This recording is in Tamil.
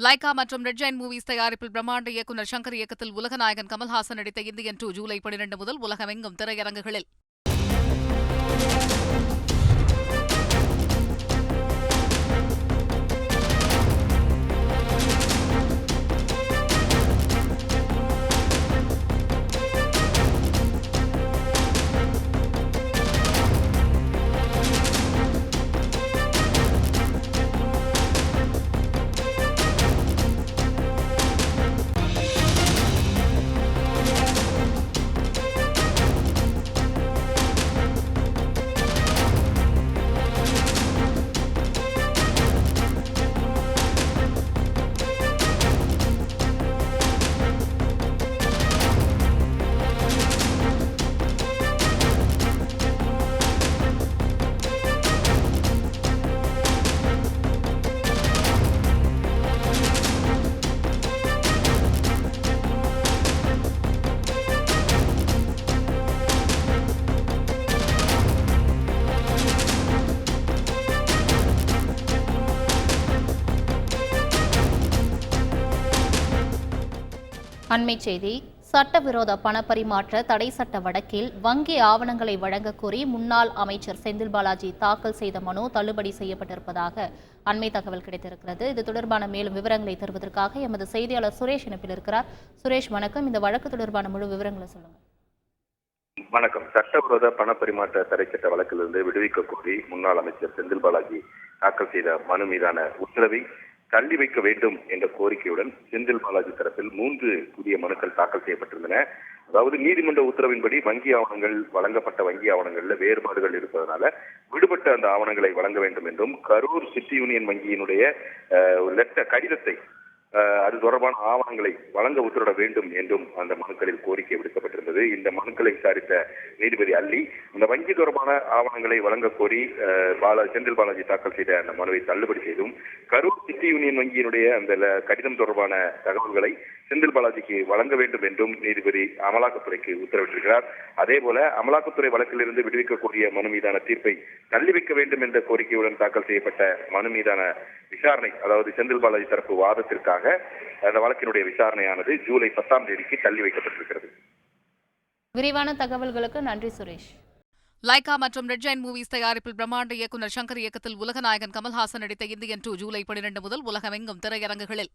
லைகா மற்றும் ரெட் ஜெயண்ட் மூவிஸ் தயாரிப்பில் பிரம்மாண்ட இயக்குநர் சங்கர் இயக்கத்தில் உலகநாயகன் கமல்ஹாசன் நடித்த இந்தியன் 2 ஜூலை 12 முதல் உலகமெங்கும் திரையரங்குகளில். அண்மைச் செய்தி. சட்டவிரோத பணப்பரிமாற்ற தடை சட்ட வழக்கில் வங்கி ஆவணங்களை வழங்கக் கோரி முன்னாள் அமைச்சர் செந்தில் பாலாஜி தாக்கல் செய்த மனு தள்ளுபடி செய்யப்பட்டிருப்பதாக அண்மை தகவல் கிடைத்திருக்கிறது. இது தொடர்பான மேலும் விவரங்களை தருவதற்காக எமது செய்தியாளர் சுரேஷ் இணைப்பில் இருக்கிறார். சுரேஷ், வணக்கம். இந்த வழக்கு தொடர்பான முழு விவரங்களை சொல்லுங்கள். வணக்கம். சட்டவிரோத பணப்பரிமாற்ற தடை சட்ட வழக்கிலிருந்து விடுவிக்க கோரி முன்னாள் அமைச்சர் செந்தில் பாலாஜி தாக்கல் செய்த மனு மீதான உத்தரவை தள்ளி வைக்க வேண்டும் என்ற கோரிக்கையுடன் செந்தில் பாலாஜி தரப்பில் 3 புதிய மனுக்கள் தாக்கல் செய்யப்பட்டிருந்தன. அதாவது நீதிமன்ற உத்தரவின்படி வங்கி ஆவணங்கள் வழங்கப்பட்ட வங்கி ஆவணங்கள்ல வேறுபாடுகள் இருப்பதனால விடுபட்ட அந்த ஆவணங்களை வழங்க வேண்டும் என்றும், கரூர் சிட்டி யூனியன் வங்கியினுடைய கடிதத்தை அது தொடர்பான ஆவணங்களை வழங்க உத்தரவிட வேண்டும் என்றும் அந்த மனுக்களில் கோரிக்கை விடுக்கப்பட்டிருந்தது. இந்த மனுக்களை விசாரித்த நீதிபதி அல்லி இந்த வங்கி தொடர்பான ஆவணங்களை வழங்க கோரி செந்தில் பாலாஜி தாக்கல் செய்த அந்த மனுவை தள்ளுபடி செய்தும், கரூர் சிட்டி யூனியன் வங்கியினுடைய அந்த கடிதம் தொடர்பான தகவல்களை செந்தில் பாலாஜிக்கு வழங்க வேண்டும் என்றும் நீதிபதி அமலாக்கத்துறைக்கு உத்தரவிட்டிருக்கிறார். அதே போல அமலாக்கத்துறை வழக்கிலிருந்து விடுவிக்க கோரிய மனு மீதான தீர்ப்பை தள்ளி வைக்க வேண்டும் என்ற கோரிக்கையுடன் தாக்கல் செய்யப்பட்ட மனு மீதான விசாரணை, அதாவது செந்தில் பாலாஜி தரப்பு வாதத்திற்காக அந்த வழக்கினுடைய விசாரணையானது ஜூலை 10ஆம் தேதிக்கு தள்ளி வைக்கப்பட்டிருக்கிறது. விரிவான தகவல்களுக்கு நன்றி சுரேஷ். லைகா மற்றும் ரெட் ஜெயண்ட் மூவிஸ் தயாரிப்பில் பிரம்மாண்ட இயக்குநர் சங்கர் இயக்கத்தில் உலகநாயகன் கமல்ஹாசன் நடித்த இந்தியன் 2 ஜூலை 12 முதல் உலகமெங்கும் திரையரங்குகளில்.